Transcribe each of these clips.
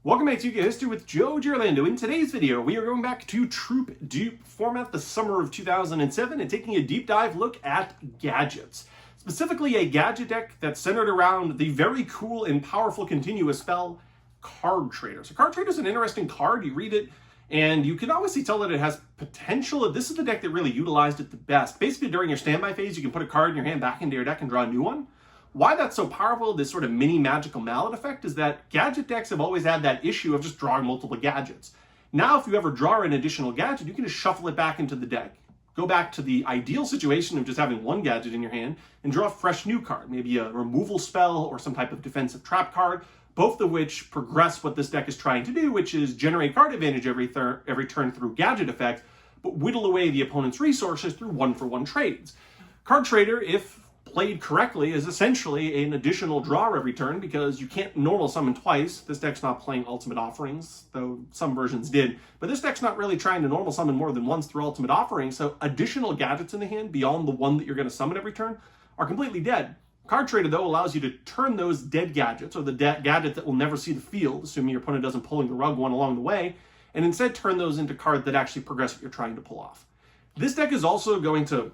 Welcome back to Yu-Gi-Oh! History with Joe Giorlando. In today's video, we are going back to Troop Dupe format, the summer of 2007, and taking a deep dive look at gadgets. Specifically, a gadget deck that's centered around the very cool and powerful continuous spell, Card Trader. So Card Trader is an interesting card. You read it, and you can obviously tell that it has potential. This is the deck that really utilized it the best. Basically, during your standby phase, you can put a card in your hand back into your deck and draw a new one. Why that's so powerful, this sort of mini magical mallet effect, is that gadget decks have always had that issue of just drawing multiple gadgets. Now, if you ever draw an additional gadget, you can just shuffle it back into the deck. Go back to the ideal situation of just having one gadget in your hand and draw a fresh new card, maybe a removal spell or some type of defensive trap card, both of which progress what this deck is trying to do, which is generate card advantage every turn through gadget effect, but whittle away the opponent's resources through one-for-one trades. Card Trader, if played correctly, is essentially an additional draw every turn because you can't normal summon twice. This deck's not playing Ultimate Offerings, though some versions did, but this deck's not really trying to normal summon more than once through Ultimate Offerings, so additional gadgets in the hand beyond the one that you're going to summon every turn are completely dead. Card Trader, though, allows you to turn those dead gadgets, or the gadget that will never see the field, assuming your opponent doesn't pulling the rug one along the way, and instead turn those into cards that actually progress what you're trying to pull off. This deck is also going to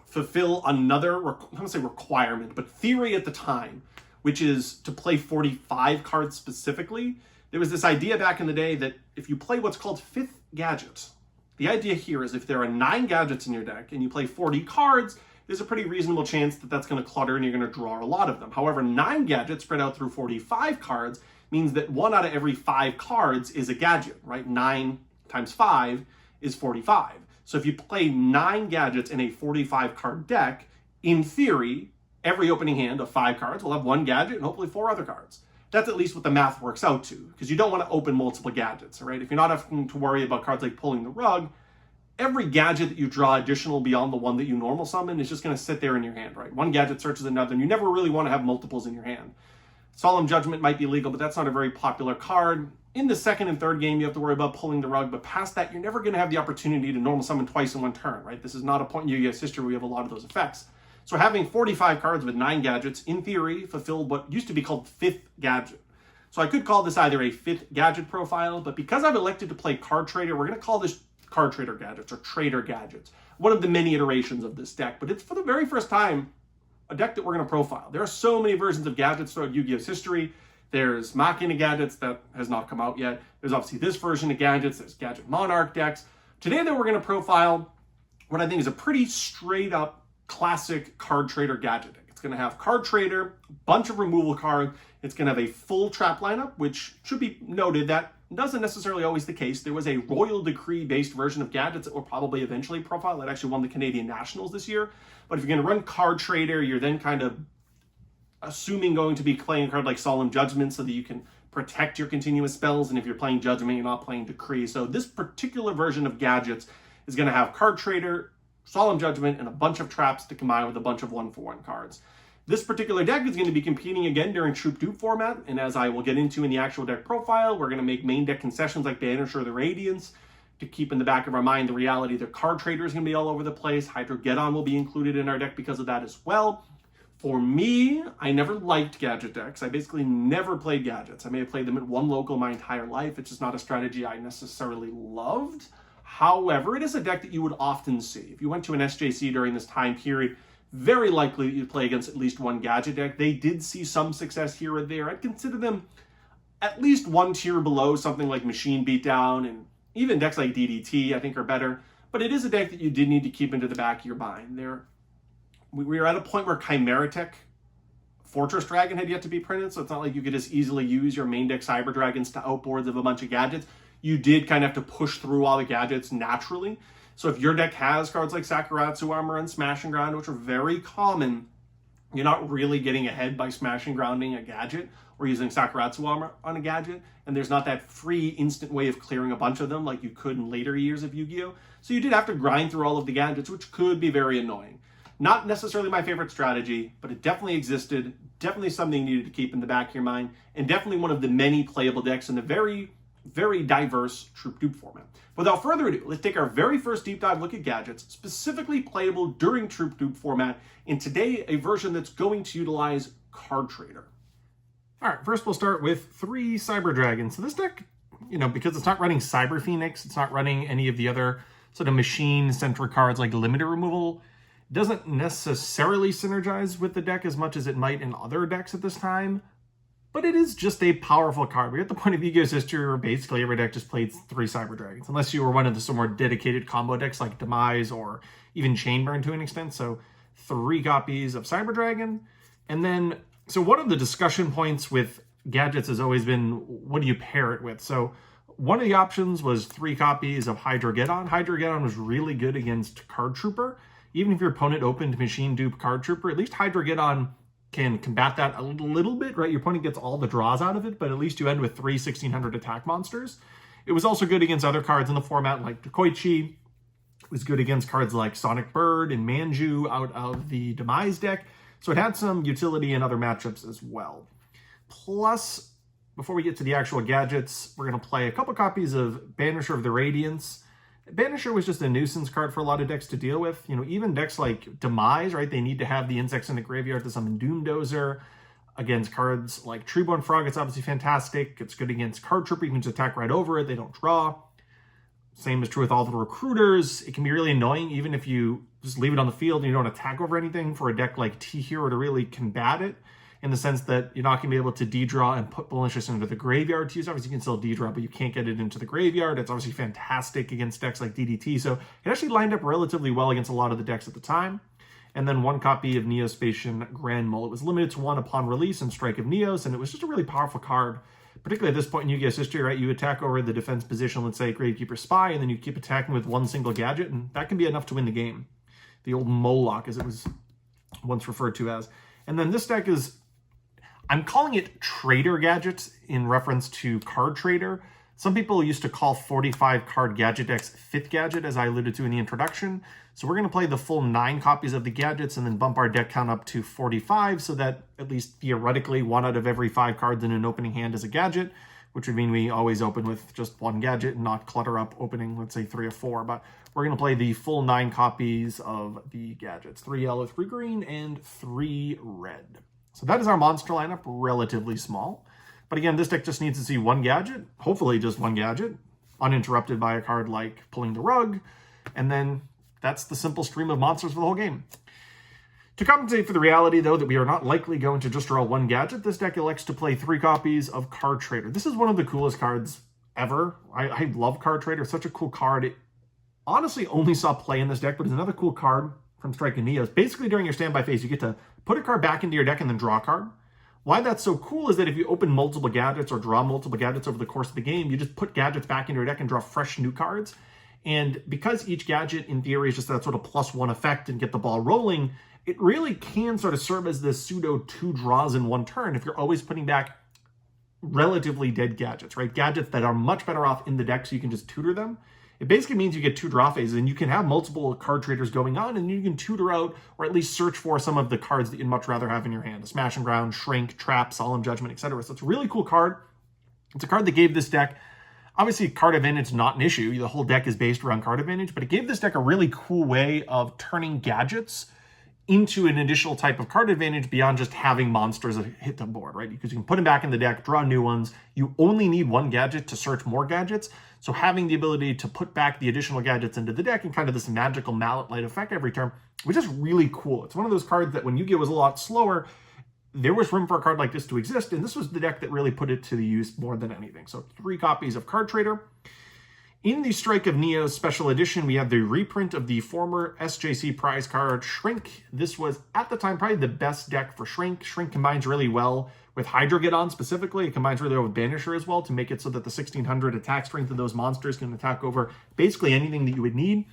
fulfill another, I don't want to say requirement, but theory at the time, which is to play 45 cards specifically. There was this idea back in the day that if you play what's called fifth gadget, the idea here is if there are 9 gadgets in your deck and you play 40 cards, there's a pretty reasonable chance that that's going to clutter and you're going to draw a lot of them. However, 9 gadgets spread out through 45 cards means that 1 out of every 5 cards is a gadget, right? 9 times 5 is 45. So if you play 9 gadgets in a 45 card deck, in theory, every opening hand of 5 cards will have 1 gadget and hopefully 4 other cards. That's at least what the math works out to, because you don't want to open multiple gadgets, right? If you're not having to worry about cards like pulling the rug, every gadget that you draw additional beyond the one that you normal summon is just going to sit there in your hand, right? One gadget searches another, and you never really want to have multiples in your hand. Solemn Judgment might be legal, but that's not a very popular card. In the second and third game, you have to worry about pulling the rug, but past that, you're never going to have the opportunity to normal summon twice in one turn, right? This is not a point in Yu-Gi-Oh's history where we have a lot of those effects. So having 45 cards with 9 gadgets, in theory, fulfilled what used to be called fifth gadget. So I could call this either a fifth gadget profile, but because I've elected to play Card Trader, we're going to call this Card Trader gadgets or Trader gadgets. One of the many iterations of this deck, but it's for the very first time a deck that we're going to profile. There are so many versions of gadgets throughout Yu-Gi-Oh's history. There's Machina gadgets that has not come out yet. There's obviously this version of gadgets. There's Gadget Monarch decks. Today, though, we're going to profile what I think is a pretty straight-up classic Card Trader gadget deck. It's going to have Card Trader, a bunch of removal cards. It's going to have a full trap lineup, which should be noted that doesn't necessarily always the case. There was a Royal Decree-based version of gadgets that will probably eventually profile. That actually won the Canadian Nationals this year. But if you're going to run Card Trader, you're then kind of assuming going to be playing a card like Solemn Judgment so that you can protect your continuous spells, and if you're playing Judgment, you're not playing Decree. So this particular version of gadgets is going to have Card Trader, Solemn Judgment, and a bunch of traps to combine with a bunch of one-for-one cards. This particular deck is going to be competing again during Troop Dupe format, and as I will get into in the actual deck profile, we're going to make main deck concessions like Banisher the Radiance to keep in the back of our mind the reality that Card Trader is going to be all over the place. Hydrogeddon will be included in our deck because of that as well. For me, I never liked gadget decks. I basically never played gadgets. I may have played them at one local my entire life. It's just not a strategy I necessarily loved. However, it is a deck that you would often see. If you went to an SJC during this time period, very likely you'd play against at least one gadget deck. They did see some success here or there. I'd consider them at least one tier below something like Machine Beatdown, and even decks like DDT I think are better. But it is a deck that you did need to keep into the back of your mind. We were at a point where Chimera Tech Fortress Dragon had yet to be printed, so it's not like you could just easily use your main deck Cyber Dragons to outboards of a bunch of gadgets. You did kind of have to push through all the gadgets naturally. So if your deck has cards like Sakuratsu Armor and Smash and Ground, which are very common, you're not really getting ahead by Smash and Grounding a gadget or using Sakuratsu Armor on a gadget, and there's not that free instant way of clearing a bunch of them like you could in later years of Yu-Gi-Oh! So you did have to grind through all of the gadgets, which could be very annoying. Not necessarily my favorite strategy, but it definitely existed, definitely something you needed to keep in the back of your mind, and definitely one of the many playable decks in the very, very diverse Troop Dupe format. Without further ado, let's take our very first deep dive look at gadgets, specifically playable during Troop Dupe format, and today a version that's going to utilize Card Trader. All right, first we'll start with 3 Cyber Dragons. So this deck, because it's not running Cyber Phoenix, it's not running any of the other sort of machine-centric cards like limited removal, it doesn't necessarily synergize with the deck as much as it might in other decks at this time, but it is just a powerful card. We're at the point of Yu-Gi-Oh's history where basically every deck just played 3 Cyber Dragons, unless you were one of the some more dedicated combo decks like Demise or even Chainburn to an extent. So 3 copies of Cyber Dragon. And then, so one of the discussion points with Gadgets has always been, what do you pair it with? So one of the options was 3 copies of Hydrogeddon. Hydrogeddon was really good against Card Trooper. Even if your opponent opened Machine Dupe Card Trooper, at least Hydrogeddon can combat that a little bit, right? Your opponent gets all the draws out of it, but at least you end with 3 1600 attack monsters. It was also good against other cards in the format like Dekoichi. It was good against cards like Sonic Bird and Manju out of the Demise deck. So it had some utility in other matchups as well. Plus, before we get to the actual gadgets, we're going to play a couple copies of Banisher of the Radiance. Banisher was just a nuisance card for a lot of decks to deal with. Even decks like Demise, right? They need to have the insects in the graveyard to summon Doomdozer. Against cards like Treeborn Frog, it's obviously fantastic. It's good against Card Trooper. You can just attack right over it. They don't draw. Same is true with all the recruiters. It can be really annoying even if you just leave it on the field and you don't attack over anything for a deck like T-Hero to really combat it, in the sense that you're not going to be able to de-draw and put Malicious into the graveyard to use. Obviously, you can still de-draw, but you can't get it into the graveyard. It's obviously fantastic against decks like DDT, so it actually lined up relatively well against a lot of the decks at the time. And then 1 copy of Neospatian Grand Mole. It was limited to 1 upon release in Strike of Neos, and it was just a really powerful card, particularly at this point in Yu-Gi-Oh's history, right? You attack over the defense position, let's say Gravekeeper Spy, and then you keep attacking with 1 single gadget, and that can be enough to win the game. The old Moloch, as it was once referred to as. And then this deck is, I'm calling it Trader Gadgets in reference to Card Trader. Some people used to call 45 card gadget decks 5th gadget, as I alluded to in the introduction. So we're going to play the full 9 copies of the gadgets and then bump our deck count up to 45, so that at least theoretically 1 out of every 5 cards in an opening hand is a gadget, which would mean we always open with just 1 gadget and not clutter up opening, let's say 3 or 4. But we're going to play the full 9 copies of the gadgets, 3 yellow, 3 green, and 3 red. So that is our monster lineup, relatively small. But again, this deck just needs to see 1 gadget, hopefully just 1 gadget, uninterrupted by a card like Pulling the Rug, and then that's the simple stream of monsters for the whole game. To compensate for the reality, though, that we are not likely going to just draw 1 gadget, this deck elects to play 3 copies of Card Trader. This is one of the coolest cards ever. I love Card Trader. It's such a cool card. It honestly only saw play in this deck, but it's another cool card from Strike and Neos. Basically, during your standby phase, you get to put a card back into your deck and then draw a card. Why that's so cool is that if you open multiple gadgets or draw multiple gadgets over the course of the game, you just put gadgets back into your deck and draw fresh new cards. And because each gadget, in theory, is just that sort of +1 effect and get the ball rolling, it really can sort of serve as this pseudo 2 draws in 1 turn if you're always putting back relatively dead gadgets, right? Gadgets that are much better off in the deck so you can just tutor them. It basically means you get 2 draw phases, and you can have multiple card traders going on, and you can tutor out or at least search for some of the cards that you'd much rather have in your hand. A Smash and Ground, Shrink, Trap, Solemn Judgment, etc. So it's a really cool card. It's a card that gave this deck, obviously card advantage is not an issue. The whole deck is based around card advantage, but it gave this deck a really cool way of turning gadgets into an additional type of card advantage beyond just having monsters that hit the board, right? Because you can put them back in the deck, draw new ones. You only need 1 gadget to search more gadgets. So having the ability to put back the additional gadgets into the deck and kind of this magical mallet light effect every turn was just really cool. It's one of those cards that when Yu-Gi-Oh was a lot slower, there was room for a card like this to exist, and this was the deck that really put it to the use more than anything. So 3 copies of Card Trader. In the Strike of Neos special edition, we have the reprint of the former SJC prize card, Shrink. This was, at the time, probably the best deck for Shrink. Shrink combines really well with Hydrogeddon specifically. It combines really well with Banisher as well to make it so that the 1600 attack strength of those monsters can attack over basically anything that you would need.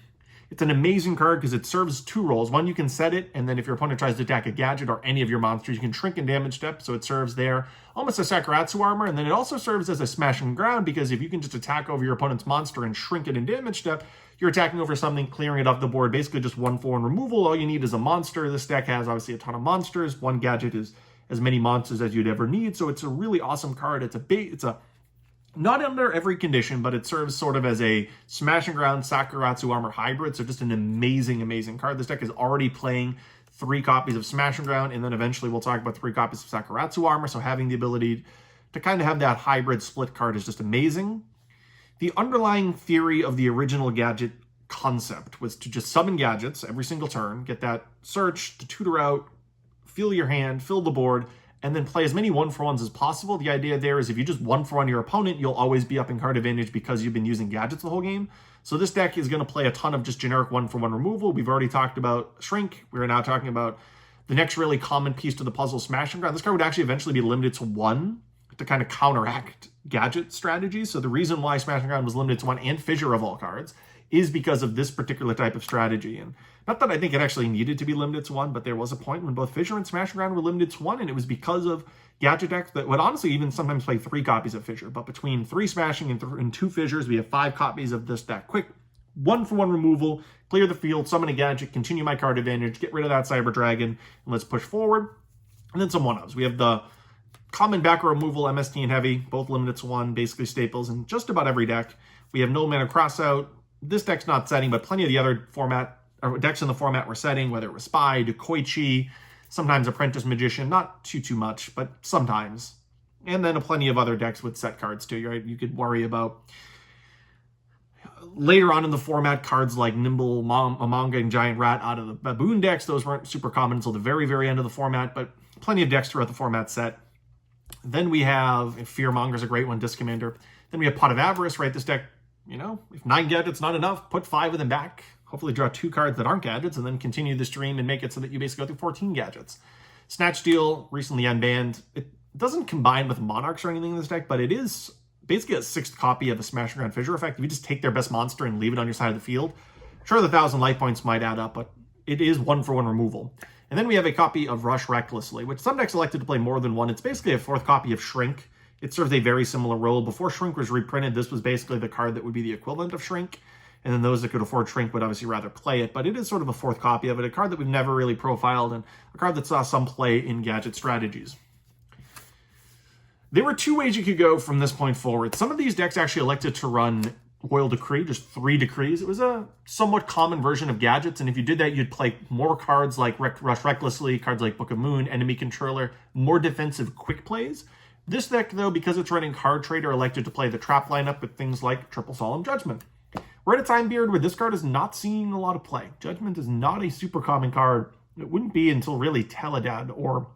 It's an amazing card because it serves 2 roles. One, you can set it, and then if your opponent tries to attack a gadget or any of your monsters, you can shrink and damage step, so it serves there almost a Sakuratsu armor, and then it also serves as a smash and ground, because if you can just attack over your opponent's monster and shrink it and damage step, you're attacking over something, clearing it off the board, basically just 1/4 removal. All you need is a monster. This deck has obviously a ton of monsters. 1 gadget is as many monsters as you'd ever need, so it's a really awesome card. It's a not under every condition, but it serves sort of as a smash and ground Sakuratsu armor hybrid. So just an amazing, amazing card. This deck is already playing 3 copies of Smash and Ground, and then eventually we'll talk about 3 copies of Sakuratsu Armor, so having the ability to kind of have that hybrid split card is just amazing. The underlying theory of the original Gadget concept was to just summon gadgets every single turn, get that search to tutor out, feel your hand, fill the board, and then play as many 1-for-1s as possible. The idea there is if you just 1-for-1 your opponent, you'll always be up in card advantage because you've been using gadgets the whole game. So this deck is going to play a ton of just generic 1-for-1 removal. We've already talked about Shrink. We're now talking about the next really common piece to the puzzle, Smash and Ground. This card would actually eventually be limited to 1 to kind of counteract gadget strategies. So the reason why Smash and Ground was limited to 1 and Fissure of all cards is because of this particular type of strategy. And not that I think it actually needed to be limited to 1, but there was a point when both Fissure and Smash and Ground were limited to 1, and it was because of Gadget decks that would honestly even sometimes play 3 copies of Fissure. But between 3 Smashing and 2 Fissures, we have 5 copies of this deck. Quick 1-for-1 removal, clear the field, summon a gadget, continue my card advantage, get rid of that Cyber Dragon, and let's push forward. And then some 1-ofs. We have the common back row removal, MST and Heavy, both limited to 1, basically staples in just about every deck. We have no mana crossout. This deck's not setting, but plenty of the other decks in the format were setting, whether it was Spy, Decoichi, sometimes Apprentice Magician, not too much, but sometimes. And then plenty of other decks with set cards too, right? You could worry about later on in the format, cards like Nimble, Amanga, and Giant Rat out of the Baboon decks. Those weren't super common until the very, very end of the format, but plenty of decks throughout the format set. Then we have Fearmonger's a great one, Disc Commander. Then we have Pot of Avarice, right? This deck, you know, if 9 gadgets not enough, put 5 of them back. Hopefully draw 2 cards that aren't gadgets and then continue the stream and make it so that you basically go through 14 gadgets. Snatch Steal, recently unbanned. It doesn't combine with Monarchs or anything in this deck, but it is basically a 6th copy of the Smash and Ground Fissure effect. If you just take their best monster and leave it on your side of the field, sure, the 1,000 life points might add up, but it is 1-for-1 removal. And then we have a copy of Rush Recklessly, which some decks elected to play more than 1. It's basically a 4th copy of Shrink. It serves a very similar role. Before Shrink was reprinted, this was basically the card that would be the equivalent of Shrink. And then those that could afford Shrink would obviously rather play it. But it is sort of a 4th copy of it, a card that we've never really profiled, and a card that saw some play in Gadget strategies. There were 2 ways you could go from this point forward. Some of these decks actually elected to run Royal Decree, just 3 decrees. It was a somewhat common version of Gadgets, and if you did that, you'd play more cards like Rush Recklessly, cards like Book of Moon, Enemy Controller, more defensive quick plays. This deck, though, because it's running Card Trader, elected to play the trap lineup with things like Triple Solemn Judgment. We're at a time period where this card is not seeing a lot of play. Judgment is not a super common card. It wouldn't be until really Teledad or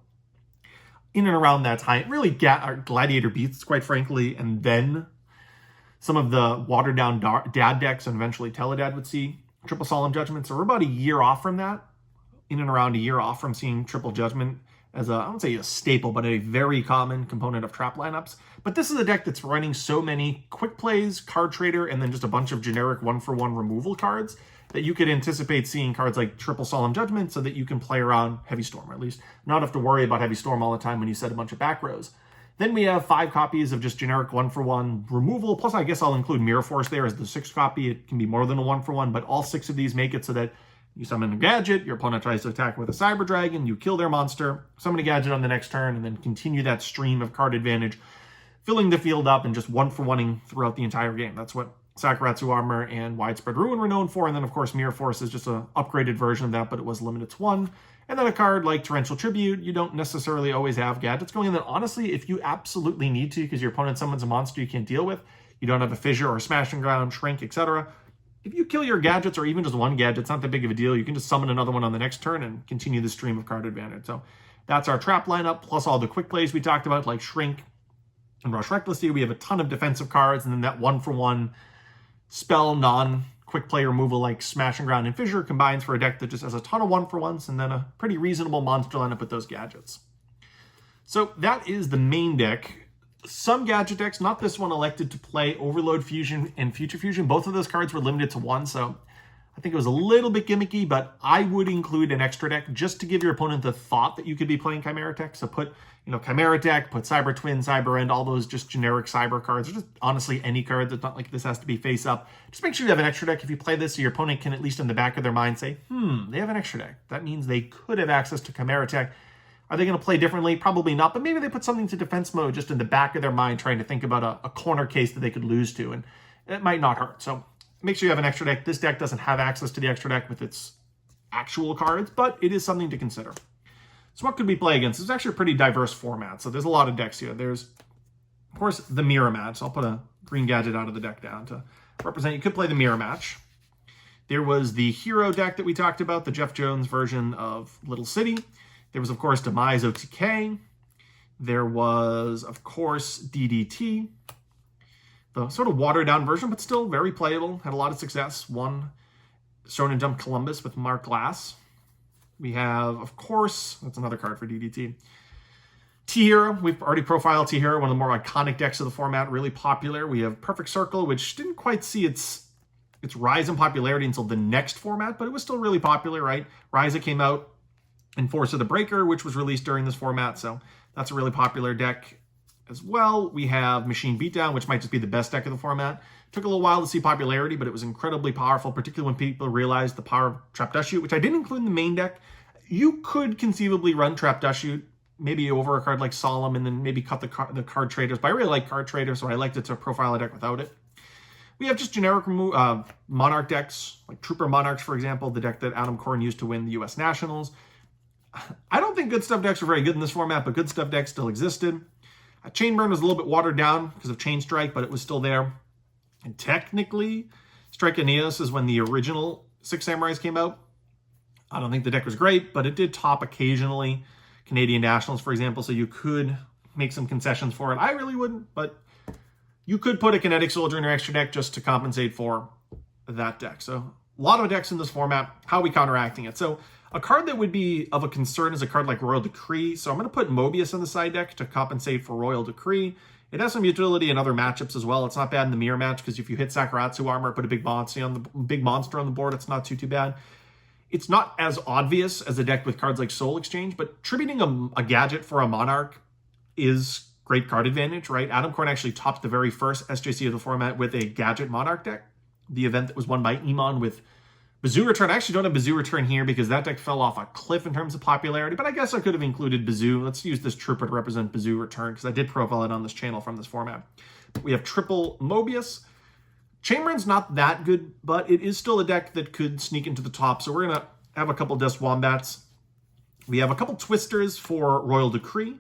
in and around that time. Really Gladiator Beasts, quite frankly, and then some of the watered-down Dad decks and eventually Teledad would see Triple Solemn Judgment. So we're about a year off from that, in and around a year off from seeing Triple Judgment as I won't say a staple, but a very common component of trap lineups. But this is a deck that's running so many quick plays, Card Trader, and then just a bunch of generic 1-for-1 removal cards that you could anticipate seeing cards like Triple Solemn Judgment so that you can play around Heavy Storm, or at least not have to worry about Heavy Storm all the time when you set a bunch of back rows. Then we have 5 copies of just generic 1-for-1 removal. Plus, I guess I'll include Mirror Force there as the 6th copy. It can be more than a 1-for-1, but all 6 of these make it so that you summon a gadget, your opponent tries to attack with a Cyber Dragon, you kill their monster, summon a gadget on the next turn, and then continue that stream of card advantage, filling the field up and just 1-for-1ing throughout the entire game. That's what Sakuratsu Armor and Widespread Ruin were known for. And then, of course, Mirror Force is just an upgraded version of that, but it was limited to 1. And then a card like Torrential Tribute, you don't necessarily always have gadgets going in. Then, honestly, if you absolutely need to, because your opponent summons a monster you can't deal with, you don't have a Fissure or Smash and Ground, Shrink, etc., if you kill your gadgets, or even just 1 gadget, it's not that big of a deal. You can just summon another one on the next turn and continue the stream of card advantage. So that's our trap lineup, plus all the quick plays we talked about, like Shrink and Rush Recklessly. We have a ton of defensive cards, and then that 1-for-1 spell non-quick play removal like Smash and Ground and Fissure combines for a deck that just has a ton of 1-for-1s, and then a pretty reasonable monster lineup with those gadgets. So that is the main deck. Some Gadget decks, not this one, elected to play Overload Fusion and Future Fusion. Both of those cards were limited to 1, so I think it was a little bit gimmicky, but I would include an extra deck just to give your opponent the thought that you could be playing Chimera Tech. So put, Chimera Tech, put Cyber Twin, Cyber End, all those just generic cyber cards, or just honestly any cards. It's not like this has to be face up. Just make sure you have an extra deck if you play this, so your opponent can at least in the back of their mind say, they have an extra deck. That means they could have access to Chimera Tech. Are they going to play differently? Probably not, but maybe they put something to defense mode just in the back of their mind trying to think about a corner case that they could lose to, and it might not hurt. So make sure you have an extra deck. This deck doesn't have access to the extra deck with its actual cards, but it is something to consider. So what could we play against? It's actually a pretty diverse format, so there's a lot of decks here. There's, of course, the mirror match. I'll put a green gadget out of the deck down to represent. You could play the mirror match. There was the hero deck that we talked about, the Jeff Jones version of Little City. There was, of course, Demise OTK. There was, of course, DDT. The sort of watered-down version, but still very playable. Had a lot of success. Won Shonen Jump Columbus with Mark Glass. We have, of course, that's another card for DDT. T-Hero, we've already profiled T-Hero, one of the more iconic decks of the format, really popular. We have Perfect Circle, which didn't quite see its rise in popularity until the next format, but it was still really popular, right? Ryza came out in Force of the Breaker, which was released during this format, so that's a really popular deck as well. We have Machine Beatdown, which might just be the best deck of the format. Took a little while to see popularity, but it was incredibly powerful, particularly when people realized the power of Trap Dust Shoot, which I didn't include in the main deck. You could conceivably run Trap Dust Shoot, maybe over a card like Solemn, and then maybe cut the card traders. But I really like card traders, so I liked it to profile a deck without it. We have just generic Monarch decks, like Trooper Monarchs, for example, the deck that Adam Korn used to win the U.S. Nationals. I don't think Good Stuff decks are very good in this format, but Good Stuff decks still existed. Chainburn was a little bit watered down because of Chain Strike, but it was still there. And technically, Strike Aeneas is when the original Six Samurais came out. I don't think the deck was great, but it did top occasionally Canadian Nationals, for example, so you could make some concessions for it. I really wouldn't, but you could put a Kinetic Soldier in your extra deck just to compensate for that deck. So a lot of decks in this format. How are we counteracting it? So a card that would be of a concern is a card like Royal Decree. So I'm going to put Mobius in the side deck to compensate for Royal Decree. It has some utility in other matchups as well. It's not bad in the mirror match because if you hit Sakuratsu armor, put a big monster on the board, it's not too bad. It's not as obvious as a deck with cards like Soul Exchange, but tributing a gadget for a Monarch is great card advantage, right? Adam Korn actually topped the very first SJC of the format with a Gadget Monarch deck, the event that was won by Iman with Bazoo Return. I actually don't have Bazoo Return here because that deck fell off a cliff in terms of popularity, but I guess I could have included Bazoo. Let's use this Trooper to represent Bazoo Return because I did profile it on this channel from this format. We have triple Mobius. Chainburn's not that good, but it is still a deck that could sneak into the top, so we're going to have a couple Death Wombats. We have a couple Twisters for Royal Decree,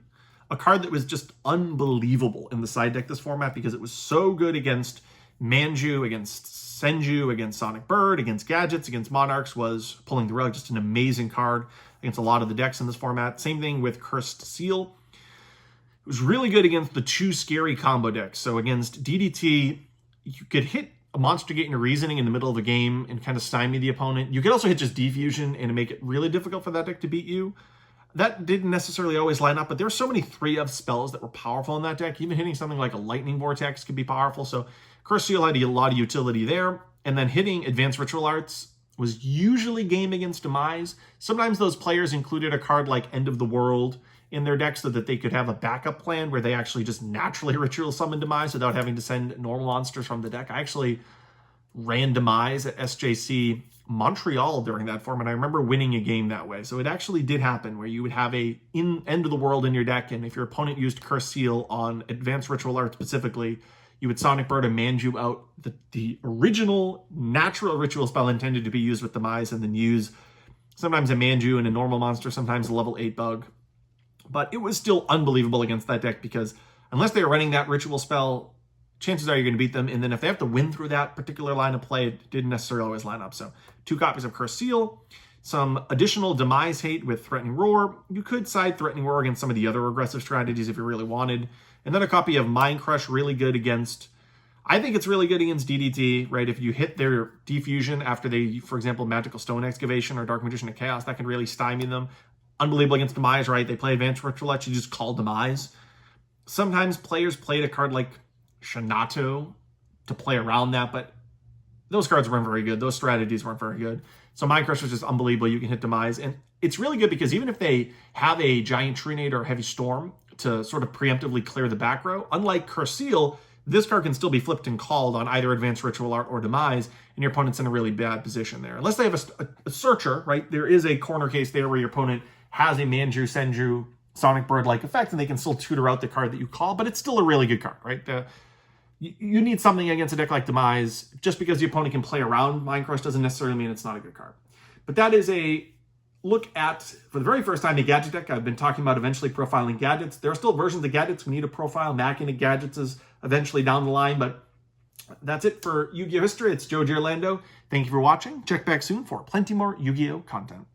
a card that was just unbelievable in the side deck this format because it was so good against Manju, against Senju, against Sonic Bird, against Gadgets, against Monarchs, was pulling the rug. Just an amazing card against a lot of the decks in this format. Same thing with Cursed Seal. It was really good against the two scary combo decks. So against DDT, you could hit a Monster Gate into Reasoning in the middle of the game and kind of stymie the opponent. You could also hit just Defusion and make it really difficult for that deck to beat you. That didn't necessarily always line up, but there were so many 3-of spells that were powerful in that deck. Even hitting something like a Lightning Vortex could be powerful. So Cursed Seal had a lot of utility there. And then hitting Advanced Ritual Arts was usually game against Demise. Sometimes those players included a card like End of the World in their deck so that they could have a backup plan where they actually just naturally ritual summon Demise without having to send normal monsters from the deck. I actually ran Demise at SJC Montreal during that format. I remember winning a game that way. So it actually did happen where you would have a End of the World in your deck, and if your opponent used Cursed Seal on Advanced Ritual Art specifically, you would Sonic Bird and Manju out the original natural ritual spell intended to be used with Demise, and then use sometimes a Manju and a normal monster, sometimes a level 8 bug. But it was still unbelievable against that deck because unless they were running that ritual spell, chances are you're going to beat them. And then if they have to win through that particular line of play, it didn't necessarily always line up. So 2 copies of Cursed Seal, some additional Demise hate with Threatening Roar. You could side Threatening Roar against some of the other aggressive strategies if you really wanted. And then a copy of Mind Crush, really good against, I think it's really good against DDT, right? If you hit their Defusion after they, for example, Magical Stone Excavation or Dark Magician of Chaos, that can really stymie them. Unbelievable against Demise, right? They play Advanced Ritual Arts, you just call Demise. Sometimes players played a card like Shanato to play around that, but those cards weren't very good. Those strategies weren't very good. So Mind Crush was just unbelievable. You can hit Demise. And it's really good because even if they have a Giant Trinade or a Heavy Storm to sort of preemptively clear the back row, unlike Cursed Seal, this card can still be flipped and called on either Advanced Ritual Art or Demise, and your opponent's in a really bad position there. Unless they have a Searcher, right? There is a corner case there where your opponent has a Manju, Senju, Sonic Bird-like effect, and they can still tutor out the card that you call, but it's still a really good card, right? You need something against a deck like Demise. Just because the opponent can play around Mind Crush doesn't necessarily mean it's not a good card. But that is a look at, for the very first time, a Gadget deck. I've been talking about eventually profiling Gadgets. There are still versions of Gadgets we need to profile. Mac into Gadgets is eventually down the line, but that's it for Yu-Gi-Oh! History. It's Joe Giorlando. Thank you for watching. Check back soon for plenty more Yu-Gi-Oh! content.